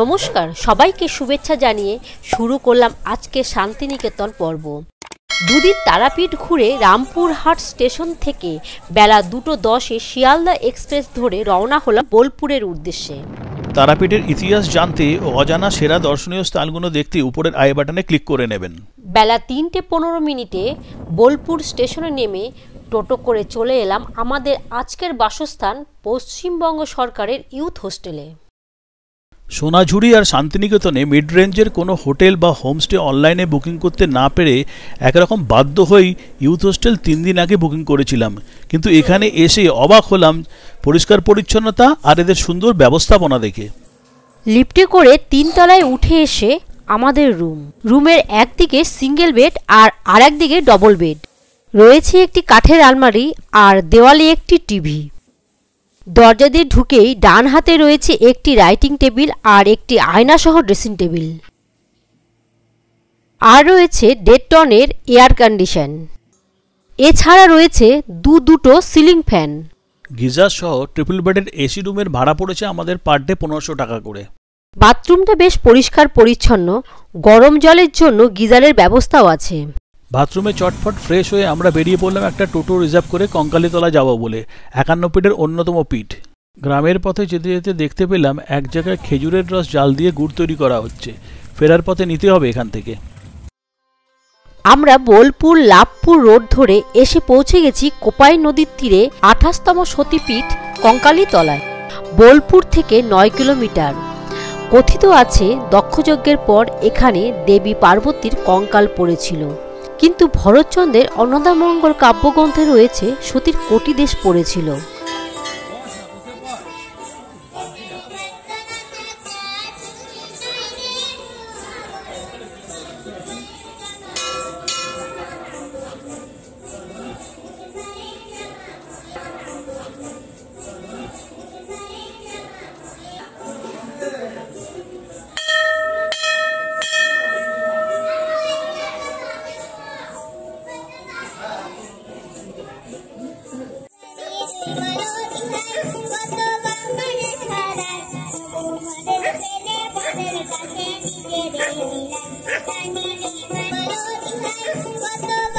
নমস্কার, সবাইকে শুভেচ্ছা জানিয়ে শুরু করলাম আজকে শান্তিনিকেতন পর্ব। দুদিন তারাপীঠ ঘুরে রামপুরহাট স্টেশন থেকে বেলা 2:10-এ শিয়ালদা এক্সপ্রেস ধরে রওনা হলাম বোলপুরের উদ্দেশ্যে। তারাপীঠের ইতিহাস জানতে ও অজানা সেরা দর্শনীয় স্থানগুলো দেখতে উপরের আই বাটনে ক্লিক করে নেবেন। বেলা 3:15 বোলপুর স্টেশনে নেমে টোটো করে চলে এলাম আমাদের আজকের বাসস্থান পশ্চিমবঙ্গ সরকারের ইউথ হোস্টেলে। সোনাঝুরি আর শান্তিনিকেতনে মিড রেঞ্জের কোনো হোটেল বা হোমস্টে অনলাইনে বুকিং করতে না পেরে একরকম বাধ্য হয়েই ইউথ হোস্টেল 3 দিন আগে বুকিং করেছিলাম, কিন্তু এখানে এসে অবাক হলাম পরিষ্কার পরিচ্ছন্নতা আর এদের সুন্দর ব্যবস্থাপনা দেখে। লিফটে করে 3 তলায় উঠে এসে আমাদের রুমের একদিকে সিঙ্গেল বেড আর আরেকদিকে ডবল বেড, রয়েছে একটি কাঠের আলমারি আর দেওয়ালে একটি টিভি। দরজা দিয়ে ঢুকেই ডান হাতে রয়েছে একটি রাইটিং টেবিল আর একটি আয়নাসহ ড্রেসিং টেবিল, আর রয়েছে 1.5 টনের এয়ার কন্ডিশন। এছাড়া রয়েছে দুটো সিলিং ফ্যান। গিজার সহ ট্রিপল বেডের এসি রুমের ভাড়া পড়েছে আমাদের পার ডে 1500 টাকা করে। বাথরুমটা বেশ পরিষ্কার পরিচ্ছন্ন, গরম জলের জন্য গিজারের ব্যবস্থাও আছে। বাথরুমে চটফট ফ্রেশ হয়ে আমরা বেরিয়ে পড়লাম একটা টোটো রিজার্ভ করে কঙ্কালীতলা যাব বলে, 51 পীঠের অন্যতম পীঠ। গ্রামের পথে যেতে যেতে দেখতে পেলাম এক জায়গায় খেজুরের রস জাল দিয়ে গুড় তৈরি করা হচ্ছে। ফেরার পথে নিতে হবে এখান থেকে। আমরা বোলপুর লাভপুর রোড ধরে এসে পৌঁছে গেছি কোপাই নদীর তীরে 28তম সতীপীঠ কঙ্কালীতলায়। বোলপুর থেকে 9 কিলোমিটার। কথিত আছে দক্ষযজ্ঞের পর এখানে দেবী পার্বতীর কঙ্কাল পড়েছিল, কিন্তু ভরতচন্দ্রের অন্নদামঙ্গল কাব্যগ্রন্থে রয়েছে সতীর কোটি দেশ পড়েছিল।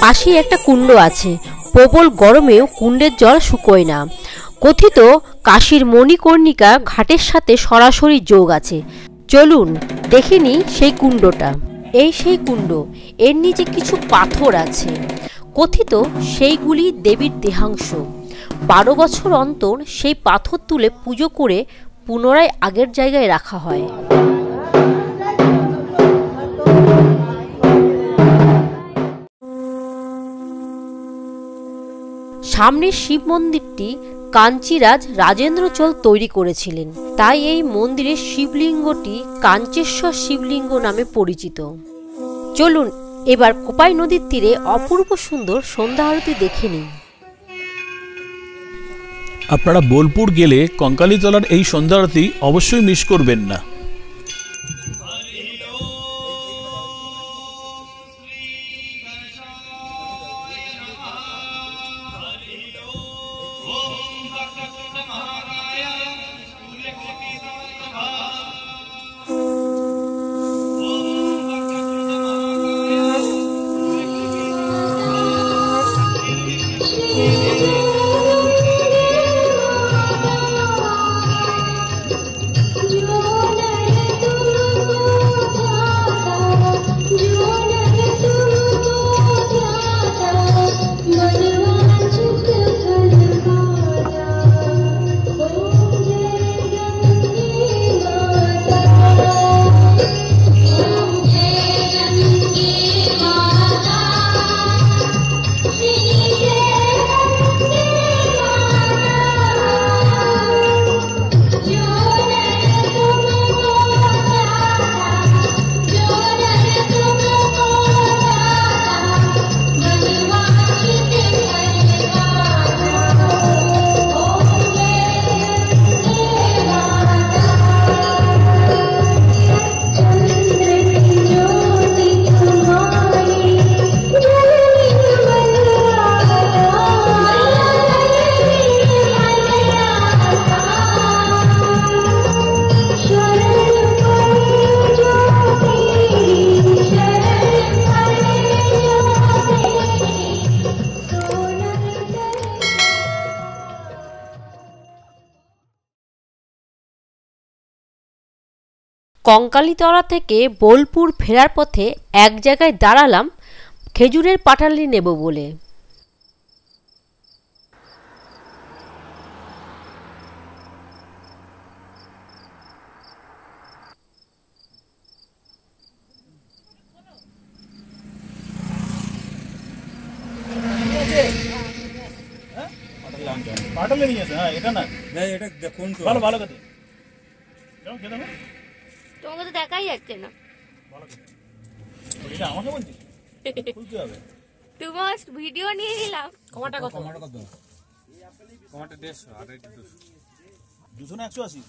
পাশে একটা কুণ্ড আছে, প্রবল গরমেও কুণ্ডের জল শুকোয় না। কথিত কাশীর মণিকর্ণিকা ঘাটের সাথে সরাসরি যোগ আছে। চলুন দেখে নিই সেই কুণ্ডটা। এই সেই কুণ্ড, এর নিচে কিছু পাথর আছে। কথিত সেইগুলি দেবীর দেহাংশ। 12 বছর অন্তর সেই পাথর তুলে পুজো করে পুনরায় আগের জায়গায় রাখা হয়। সামনের শিব মন্দিরটি কাঞ্চিরাজ রাজেন্দ্র চোল তৈরি করেছিলেন, তাই এই মন্দিরের শিবলিঙ্গটি কাঞ্চেশ্বর শিবলিঙ্গ নামে পরিচিত। চলুন এবার কোপাই নদীর তীরে অপূর্ব সুন্দর সন্ধ্যা আরতি দেখে নিন। আপনারা বোলপুর গেলে কঙ্কালীতলার এই সন্ধ্যা আরতি অবশ্যই মিস করবেন না। কঙ্কালীতলা থেকে বোলপুর ফেরার পথে এক জায়গায় দাঁড়ালাম খেজুরের পাটালি নেব বলে। পাটালি নিয়ে আসে? হ্যাঁ, এটা না, এটা দেখুন তো ভালো ভালো কথা। যাও খেয়ে দেখো। তোমাকে তো দেখাই যাচ্ছে না। ভালো কথা। এটা আমাকে বলছিস? খুলতে হবে। তোমার ভিডিও নিয়ে নিলাম। টমেটো কত? টমেটো 150 আর এটা 200। 200 না 180?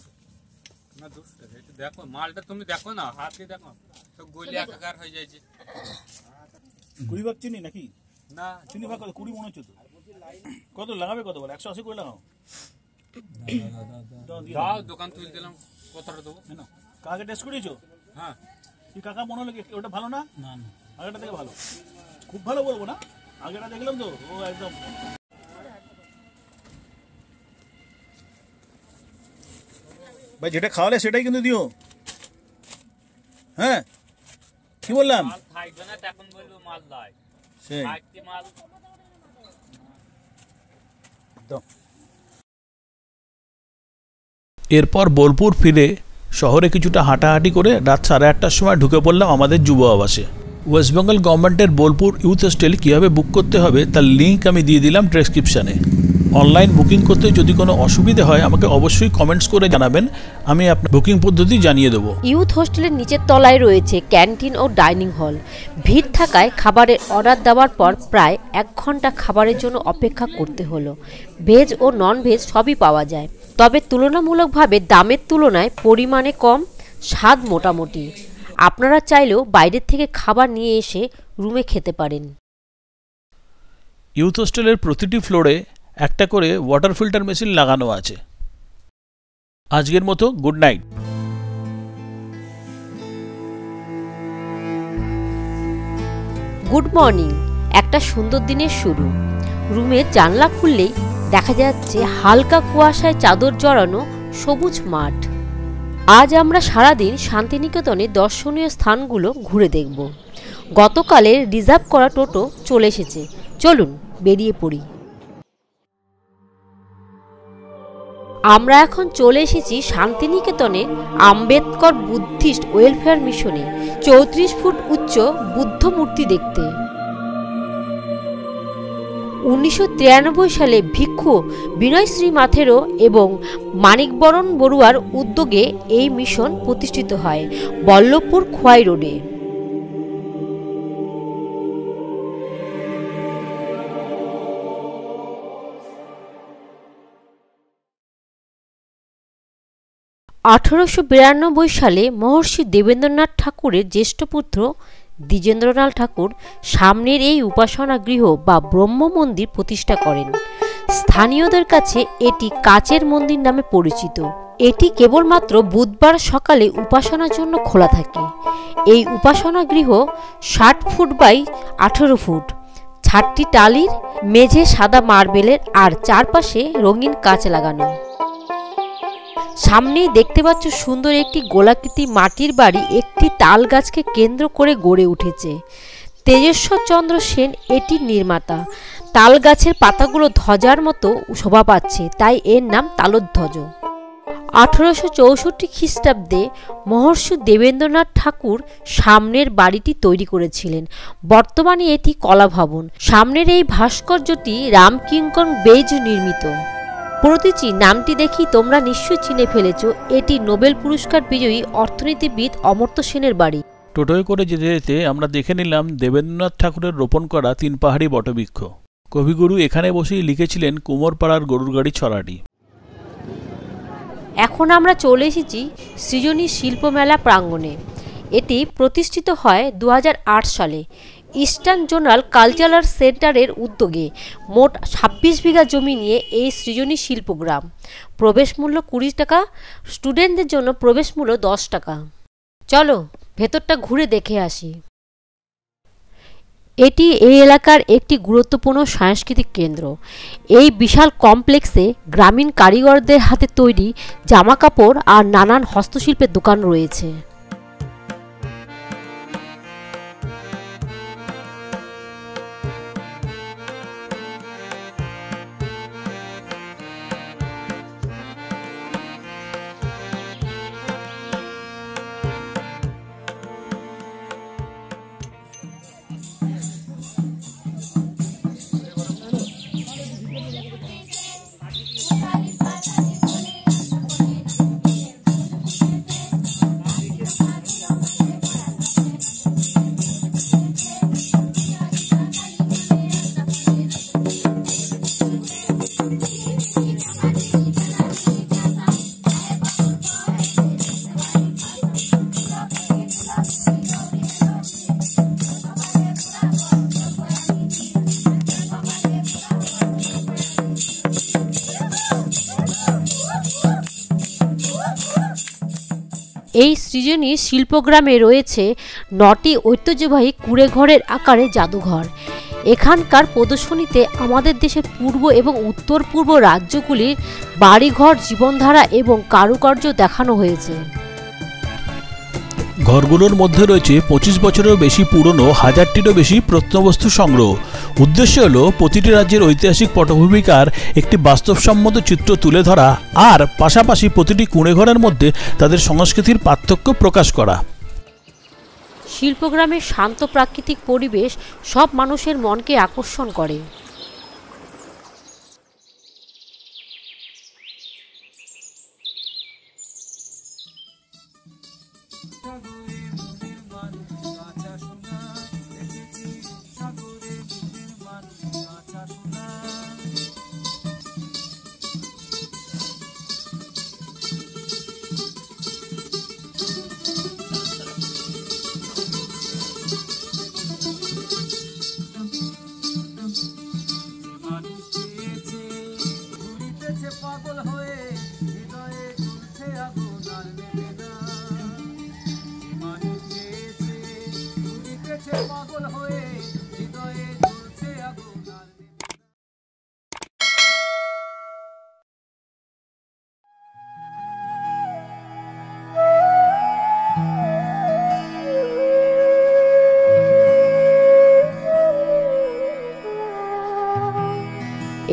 না 200 টাকা। এটা দেখো মালটা, তুমি দেখো না, হাতে দেখো তো গলি একাকার হয়ে যাচ্ছে। 20 ভাগ চিনি নাকি? না চিনি ভাগ কত? 20 মনে হচ্ছে তো। কত লাগাবে? কত বল? 180 করে লাগাও। দাও, দোকান তুলে দিলাম, কতটা দেবো? না, কাকে টেস্ট করেছো? হ্যাঁ। কি কাকা মনে হলো কি ওটা ভালো না? না না, আগেটা থেকে ভালো, খুব ভালো বলবো না, আগেটা দেখলাম তো ও একদম। ভাই যেটা খাওয়ালে সেটাই কিন্তু দিও। হ্যাঁ, কি বললাম? মাল থাকবে না তখন বলবো মাল লাই, সেই থাকতে মাল দাও। এরপর বোলপুর ফিরে শহরে কিছুটা হাঁটাহাঁটি করে রাত 8:30টার সময় ঢুকে পড়লাম আমাদের যুব আবাসে। ওয়েস্ট বেঙ্গল গভর্নমেন্টের বোলপুর ইউথ হোস্টেল কীভাবে বুক করতে হবে তার লিঙ্ক আমি দিয়ে দিলাম ডেসক্রিপশানে। অনলাইন বুকিং করতে যদি কোনো অসুবিধে হয় আমাকে অবশ্যই কমেন্টস করে জানাবেন, আমি আপনার বুকিং পদ্ধতি জানিয়ে দেবো। ইউথ হোস্টেলের নিচের তলায় রয়েছে ক্যান্টিন ও ডাইনিং হল। ভিড় থাকায় খাবারের অর্ডার দেওয়ার পর প্রায় 1 ঘন্টা খাবারের জন্য অপেক্ষা করতে হলো। ভেজ ও নন ভেজ সবই পাওয়া যায়, তবে তুলনামূলকভাবে দামের তুলনায় পরিমাণে কম, স্বাদ মোটামুটি। আপনারা চাইলেও বাইরের থেকে খাবার নিয়ে এসে রুমে খেতে পারেন। ইউথ হোস্টেলের প্রতিটি ফ্লোরে একটা করে ওয়াটার ফিল্টার মেশিন লাগানো আছে। আজকের মতো গুড নাইট। Good morning. একটা সুন্দর দিনের শুরু। রুমের জানলা খুললেই দেখা যাচ্ছে হালকা কুয়াশায় চাদর জড়ানো সবুজ মাঠ। আজ আমরা সারাদিন শান্তিনিকেতনে দর্শনীয় স্থানগুলো ঘুরে দেখব। গতকালের রিজার্ভ করা টোটো চলে এসেছে, চলুন বেরিয়ে পড়ি। আমরা এখন চলে এসেছি শান্তিনিকেতনের আম্বেদকর বুদ্ধিস্ট ওয়েলফেয়ার মিশনে 34 ফুট উচ্চ বুদ্ধ মূর্তি দেখতে। 1993 সালে ভিক্ষু বিনয়শ্রী মাথেরো এবং মানিকবরণ বড়ুয়ার উদ্যোগে এই মিশন প্রতিষ্ঠিত হয় বল্লভপুর খোয়াই রোডে। (1892 সালে মহর্ষি দেবেন্দ্রনাথ ঠাকুরের জ্যেষ্ঠ পুত্র দ্বিজেন্দ্রলাল ঠাকুর সামনের এই উপাসনা গৃহ বা ব্রহ্ম মন্দির প্রতিষ্ঠা করেন। স্থানীয়দের কাছে এটি কাচের মন্দির নামে পরিচিত। এটি কেবলমাত্র বুধবার সকালে উপাসনার জন্য খোলা থাকে। এই উপাসনা গৃহ 60 ফুট বাই 18 ফুট, ছাদটি টালির, মেঝে সাদা মার্বেলের আর চারপাশে রঙিন কাচ লাগানো। সামনেই দেখতে পাচ্ছ সুন্দর একটি গোলাকৃতি মাটির বাড়ি একটি তাল গাছকে কেন্দ্র করে গড়ে উঠেছে। তেজেশ্বর চন্দ্র সেন এটির নির্মাতা। তাল গাছের পাতাগুলো ধ্বজার মতো শোভা পাচ্ছে, তাই এর নাম তালধ্বজ। 1864 খ্রিস্টাব্দে মহর্ষি দেবেন্দ্রনাথ ঠাকুর সামনের বাড়িটি তৈরি করেছিলেন। বর্তমানে এটি কলা ভবন। সামনের এই ভাস্কর্যটি রামকিঙ্কর বেইজ নির্মিত। প্রতীচী নামটি দেখি তোমরা নিশ্চয়ই চিনে ফেলেছ, এটি নোবেল পুরস্কার বিজয়ী অর্থনীতিবিদ অমর্ত্য সেনের বাড়ি। টোটোয় করে যেতে যেতে আমরা দেখে নিলাম দেবেন্দ্রনাথ ঠাকুরের রোপণ করা 3 পাহাড়ি বটবৃক্ষ। কবিগুরু এখানে বসেই লিখেছিলেন কুমোরপাড়ার গরুর গাড়ি ছড়াটি। এখন আমরা চলে এসেছি সৃজনী শিল্পমেলা প্রাঙ্গণে। এটি প্রতিষ্ঠিত হয় 2008 সালে ইস্টার্ন জোনাল কালচারাল সেন্টারের উদ্যোগে। মোট 26 বিঘা জমি নিয়ে এই সৃজনী শিল্পগ্রাম। প্রবেশ মূল্য 20 টাকা, স্টুডেন্টদের জন্য প্রবেশ মূল্য 10 টাকা। চলো ভেতরটা ঘুরে দেখে আসি। এটি এই এলাকার একটি গুরুত্বপূর্ণ সাংস্কৃতিক কেন্দ্র। এই বিশাল কমপ্লেক্সে গ্রামীণ কারিগরদের হাতে তৈরি জামাকাপড় আর নানান হস্তশিল্পের দোকান রয়েছে। এই সৃজনী শিল্পগ্রামে রয়েছে 9টি ঐতিহ্যবাহী কুঁড়েঘরের আকারে জাদুঘর। এখানকার প্রদর্শনীতে আমাদের দেশের পূর্ব এবং উত্তর পূর্ব রাজ্যগুলির বাড়িঘর, জীবনধারা এবং কারুকার্য দেখানো হয়েছে। ঘরগুলোর মধ্যে রয়েছে 25 বছরেরও বেশি পুরনো 1000টিরও বেশি প্রত্নবস্তু সংগ্রহ। উদ্দেশ্য হলো প্রতিটি রাজ্যের ঐতিহাসিক পটভূমিকার একটি বাস্তবসম্মত চিত্র তুলে ধরা আর পাশাপাশি প্রতিটি কুঁড়েঘরের মধ্যে তাদের সংস্কৃতির পার্থক্য প্রকাশ করা। শিল্পগ্রামের শান্ত প্রাকৃতিক পরিবেশ সব মানুষের মনকে আকর্ষণ করে।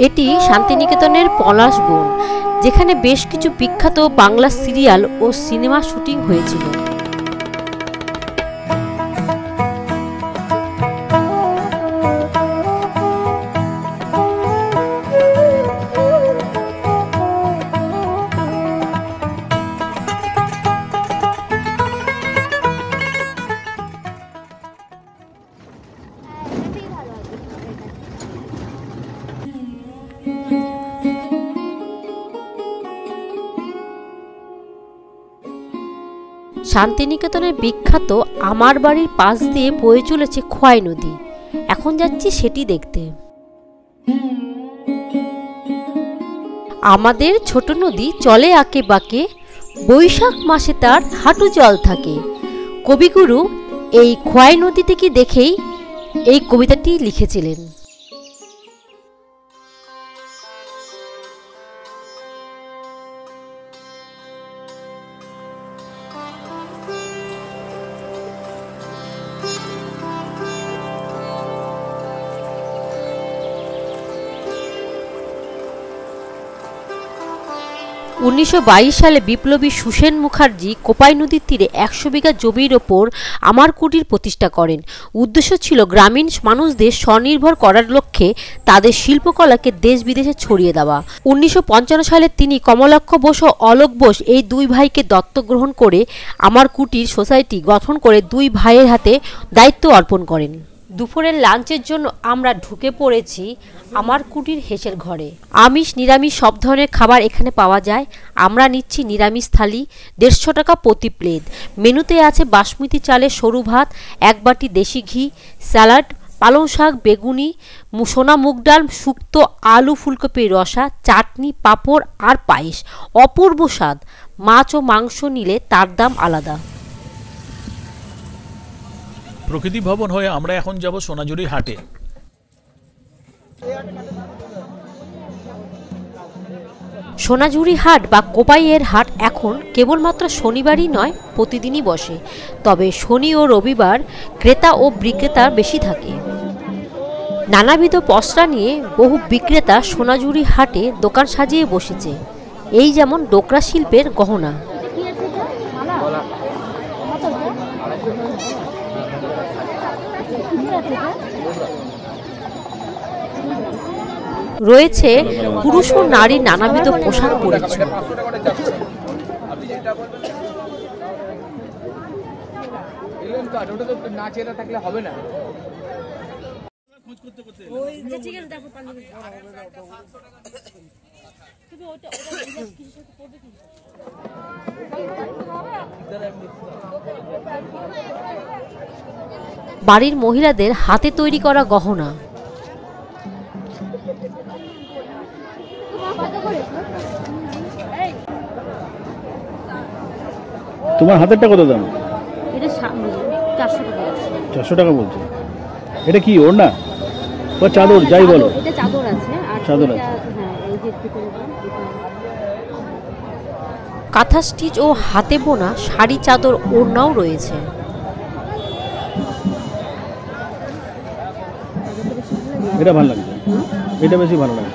এটি শান্তিনিকেতনের পলাশ বন, যেখানে বেশ কিছু বিখ্যাত বাংলা সিরিয়াল ও সিনেমা শুটিং হয়েছিল। 'শান্তিনিকেতনের বিখ্যাত আমার বাড়ির পাশ দিয়ে বয়ে চলেছে খোয়াই নদী। এখন যাচ্ছি সেটি দেখতে। আমাদের ছোট নদী চলে আঁকে বাঁকে, বৈশাখ মাসে তার হাঁটু জল থাকে। কবিগুরু এই খোয়াই নদী থেকে দেখেই এই কবিতাটি লিখেছিলেন। সালে বিপ্লবী সুসেন মুখার্জি কোপাই নদীর তীরে 100 বিঘা জমির ওপর আমার কুটির প্রতিষ্ঠা করেন। উদ্দেশ্য ছিল গ্রামীণ মানুষদের স্বনির্ভর করার লক্ষ্যে তাদের শিল্পকলাকে দেশ বিদেশে ছড়িয়ে দেওয়া। 1955 সালে তিনি কমলাক্ষ বোস ও অলোক বোস এই দুই ভাইকে দত্তক গ্রহণ করে আমার কুটির সোসাইটি গঠন করে দুই ভাইয়ের হাতে দায়িত্ব অর্পণ করেন। দুপুরের লাঞ্চের জন্য আমরা ঢুকে পড়েছি আমার কুটির হেসের ঘরে। আমিষ নিরামিষ সব ধরনের খাবার এখানে পাওয়া যায়। আমরা নিচ্ছি নিরামিষ থালি, 150 টাকা প্রতি প্লেট। মেনুতে আছে বাসমতি চালের সরু ভাত, 1 বাটি দেশি ঘি, স্যালাড, পালং শাক, বেগুনি, সোনা মুগ ডাল, শুক্তো, আলু ফুলকপির রসা, চাটনি, পাঁপড় আর পায়েস। অপূর্ব স্বাদ। মাছ ও মাংস নিলে তার দাম আলাদা। প্রকৃতি ভবন হয়ে আমরা এখন যাব সোনাঝুরি হাটে। সোনাঝুরি হাট বা কোপাইয়ের হাট এখন কেবলমাত্র শনিবারই নয়, প্রতিদিনই বসে। তবে শনি ও রবিবার ক্রেতা ও বিক্রেতা বেশি থাকে। নানাবিধ পসরা নিয়ে বহু বিক্রেতা সোনাঝুরি হাটে দোকান সাজিয়ে বসেছে। এই যেমন ডোকরা শিল্পের গহনা, রয়েছে পুরুষ ও নারীর নানাবিধ পোশাক পরিচ্ছদ। বাড়ির মহিলাদের হাতে তৈরি করা গহনা, তোমার হাতেরটা কত দাম? এটা 400 টাকা আছে। 400 টাকা বলছে। এটা কি ওড়না বা চাদর যাই বলো? এটা চাদর আছে আর চাদর আছে। হ্যাঁ এই যে একটু করে দাম এটা কাঁথা স্টিচ ও হাতে বোনা শাড়ি চাদর ওড়নাও রয়েছে। এটা ভালো লাগছে, এটা বেশি ভালো লাগে।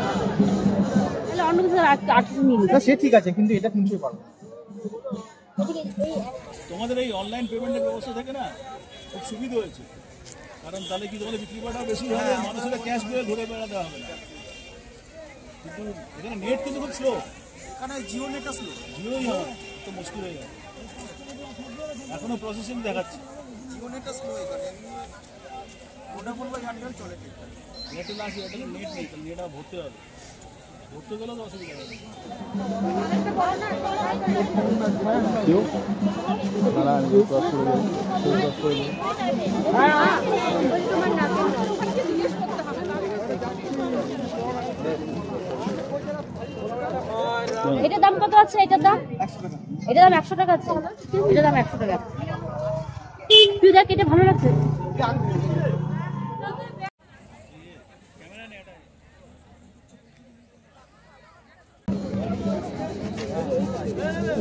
তাহলে অন্য কিছু 800 নিয়ে নিন। সে ঠিক আছে, কিন্তু এটা 300 পারবো। তোমাদের এই অনলাইন পেমেন্টের ব্যবস্থা থাকে না, খুব সুবিধা হয়েছে। কারণ তাহলে কি তোমাদের বিক্রি বাটাও বেশি হবে, মানুষের ক্যাশ বিল ধরে বেড়াতে হবে না। কিন্তু এখানে নেট কিন্তু খুব স্লো, এখানে জিও নেটটা স্লো। জিওই হয় তো মুশকিল হয়ে যায়, এখনো প্রসেসিং দেখাচ্ছে। জিও নেটটা স্লো এখানে, ভোডাফোন বা এয়ারটেল চলে ঠিকঠাক। এয়ারটেল আছে, এয়ারটেল নেট নেই, তাহলে নেট ভরতে হবে, ভরতে গেলেও তো অসুবিধা হবে। কেউ এটার দাম কত আছে? এটার দাম 100 টাকা আছে। এটার দাম 100 টাকা। তুই দেখ এটা ভালো লাগছে।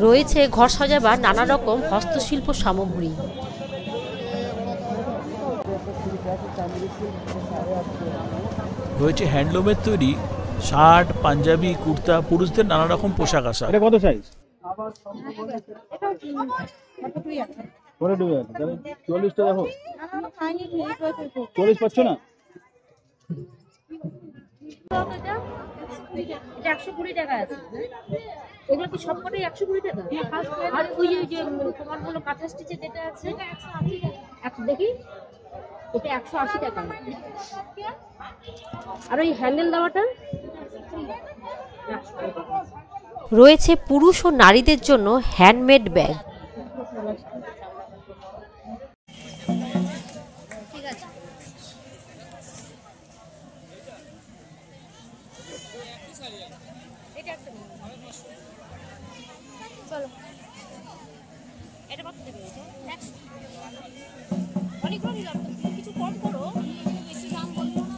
রয়েছে ঘর সাজাবার নানা রকম হস্তশিল্প সামগ্রী। রয়েছে হ্যান্ডলুমের তৈরি শার্ট, পাঞ্জাবি, কুর্তা, পুরুষদের নানা রকম পোশাক আশাক। এটা কত সাইজ? 40টা দেখো, 40 পাচ্ছ না? এটা 120 টাকা আছে। এগুলো কি সবকটাই 120 টাকা? আর ওই যে তোমার হলো কাঁথা স্টিচে যেটা আছে এটা 180 টাকা। দেখি এটা 180 টাকা। আর ওই হ্যান্ডেল দেওয়াটা রয়েছে পুরুষ ও নারীদের জন্য হ্যান্ডমেড ব্যাগ। চলো এটা কত দেবে? অনেকগুলো নিলাম, কিছু কম করো, বেশি দাম বলবো না।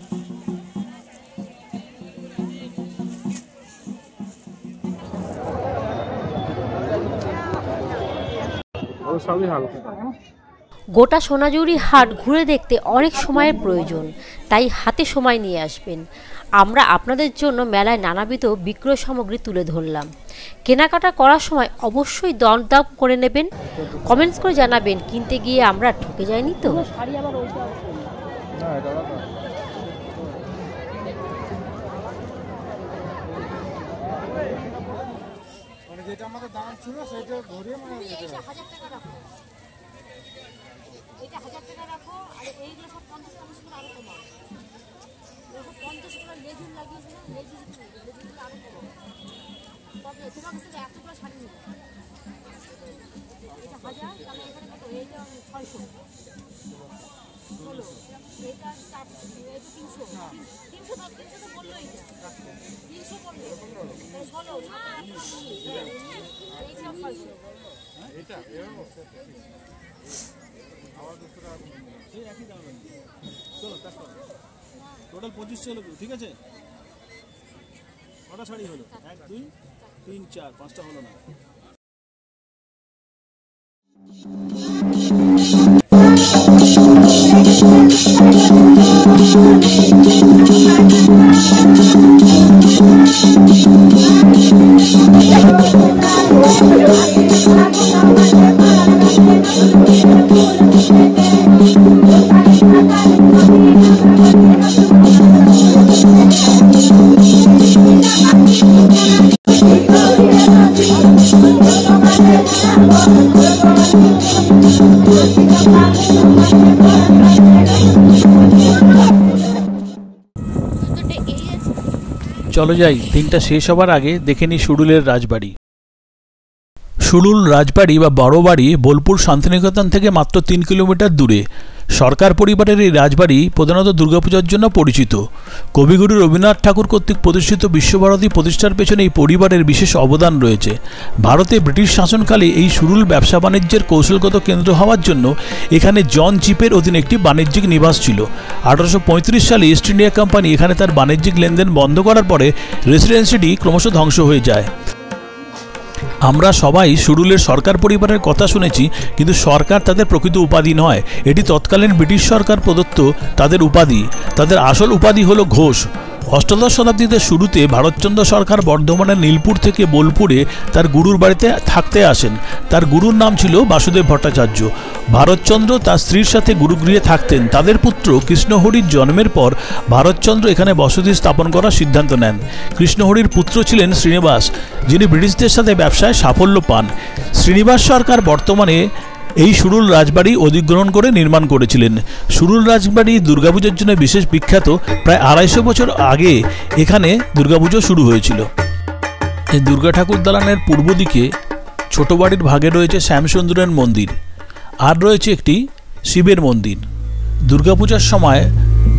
গোটা সোনাঝুরি হাট ঘুরে দেখতে অনেক সময়ের প্রয়োজন, তাই হাতে সময় নিয়ে আসবেন। আমরা আপনাদের জন্য মেলায় নানাবিধ বিক্রয় সামগ্রী তুলে ধরলাম। কেনাকাটা করার সময় অবশ্যই দরদাম করে নেবেন। কমেন্টস করে জানাবেন কিনতে গিয়ে আমরা ঠকে যাইনি তো। যেটা আমাদের দাম ছিল সেটা ধরে মানে 1000 টাকা রাখো, এটা 1000 টাকা রাখো। আর এইগুলো সব 50 করে আরো কমাও। 50 করে লেজুর লাগিয়েছিল, লেজুরগুলো আরো কমাও। তবে তোমার কাছে 100 করে শাড়ি নেবো, এটা 1000, তাহলে এখানে কত? এইটা 600, বলো এটা 400, এটা 300, 300 তো বললো, এটা 300 বললো, বলো না এইটা 500। এটা টোটাল 25 হলো, ঠিক আছে? কটা শাড়ি হলো? 1 2 3 4 5টা হলো না। চলো যাই, দিনটা শেষ হবার আগে দেখে নিই সুডুলের রাজবাড়ি। সুডুল রাজবাড়ি বা বড় বাড়ি বোলপুর শান্তিনিকেতন থেকে মাত্র 3 কিলোমিটার দূরে। সরকার পরিবারের এই রাজবাড়ি প্রধানত দুর্গাপূজার জন্য পরিচিত। কবিগুরু রবীন্দ্রনাথ ঠাকুর কর্তৃক প্রতিষ্ঠিত বিশ্বভারতী প্রতিষ্ঠার পেছনে এই পরিবারের বিশেষ অবদান রয়েছে। ভারতে ব্রিটিশ শাসনকালে এই সুরুল ব্যবসা বাণিজ্যের কৌশলগত কেন্দ্র হওয়ার জন্য এখানে জন চিপের অধীনে একটি বাণিজ্যিক নিবাস ছিল। 1835 সালে ইস্ট ইন্ডিয়া কোম্পানি এখানে তার বাণিজ্যিক লেনদেন বন্ধ করার পরে রেসিডেন্সিটি ক্রমশ ধ্বংস হয়ে যায়। আমরা সবাই সুরুলের সরকার পরিবারের কথা শুনেছি, কিন্তু সরকার তাদের প্রকৃত উপাধি নয়, এটি তৎকালীন ব্রিটিশ সরকার প্রদত্ত তাদের উপাধি। তাদের আসল উপাধি হলো ঘোষ। অষ্টাদশ শতাব্দীতে শুরুতে ভারতচন্দ্র সরকার বর্ধমানের নীলপুর থেকে বোলপুরে তার গুরুর বাড়িতে থাকতে আসেন। তার গুরুর নাম ছিল বাসুদেব ভট্টাচার্য। ভারতচন্দ্র তার স্ত্রীর সাথে গুরুগৃহে থাকতেন। তাদের পুত্র কৃষ্ণহরির জন্মের পর ভারতচন্দ্র এখানে বসতি স্থাপন করার সিদ্ধান্ত নেন। কৃষ্ণহরির পুত্র ছিলেন শ্রীনিবাস, যিনি ব্রিটিশদের সাথে ব্যবসায় সাফল্য পান। শ্রীনিবাস সরকার বর্তমানে এই সুরুল রাজবাড়ি অধিগ্রহণ করে নির্মাণ করেছিলেন। সুরুল রাজবাড়ি দুর্গাপুজোর জন্য বিশেষ বিখ্যাত। প্রায় 250 বছর আগে এখানে দুর্গাপুজো শুরু হয়েছিল। এই দুর্গা ঠাকুর দালানের পূর্ব দিকে ছোট বাড়ির ভাগে রয়েছে শ্যামসুন্দরের মন্দির, আর রয়েছে একটি শিবের মন্দির। দুর্গাপূজার সময়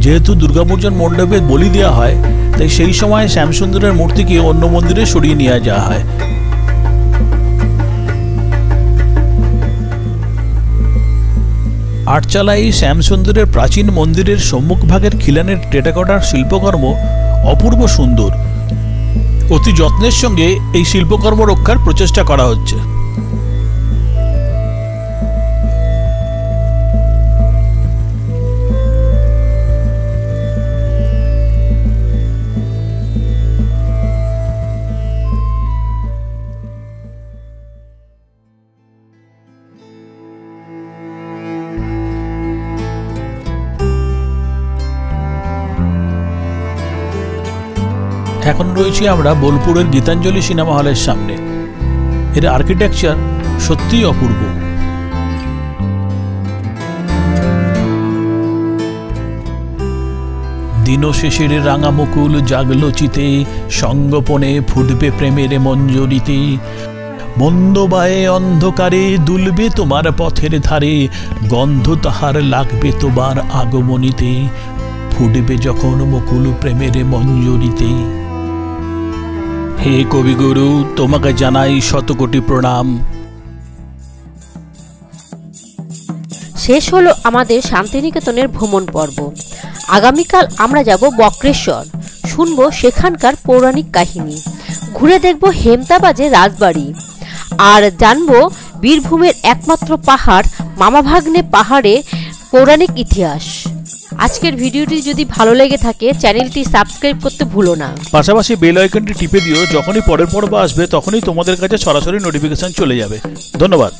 যেহেতু দুর্গাপূজার মণ্ডপে বলি দেওয়া হয়, তাই সেই সময় শ্যামসুন্দরের মূর্তিকে অন্য মন্দিরে সরিয়ে নিয়ে যাওয়া হয়। আটচালা এই শ্যামসুন্দরের প্রাচীন মন্দিরের সম্মুখভাগের খিলানের টেরাকোটার শিল্পকর্ম অপূর্ব সুন্দর। অতি যত্নের সঙ্গে এই শিল্পকর্ম রক্ষার প্রচেষ্টা করা হচ্ছে। এখন রয়েছি আমরা বোলপুরের গীতাঞ্জলি সিনেমা হলের সামনে। এর আর্কিটেকচার সত্যিই অপূর্ব। দিনশেষের রাঙা মুকুল জাগলো চিতে, সঙ্গোপনে ফুটবে প্রেমের মঞ্জরিতে। মন্দবায়ে অন্ধকারে দুলবে তোমার পথের ধারে, গন্ধ তাহার লাগবে তোমার আগমনীতে। ফুটবে যখন মুকুল প্রেমের মঞ্জরিতে। হে কবিগুরু, তোমাকে জানাই শতকোটি প্রণাম। শেষ হলো আমাদের শান্তিনিকেতনের ভ্রমণ পর্ব। আগামীকাল আমরা যাব বক্রেশ্বর, শুনবো সেখানকার পৌরাণিক কাহিনী, ঘুরে দেখব হেমতাবাজের রাজবাড়ি, আর জানবো বীরভূমের একমাত্র পাহাড় মামাভাগ্নে পাহাড়ে পৌরাণিক ইতিহাস। আজকের ভিডিওটি যদি ভালো লেগে থাকে চ্যানেলটি সাবস্ক্রাইব করতে ভুলো না। পাশাপাশি বেল আইকনটি টিপে দিও, যখনই পরের পর্ব আসবে তখনই তোমাদের কাছে সরাসরি নোটিফিকেশন চলে যাবে। ধন্যবাদ।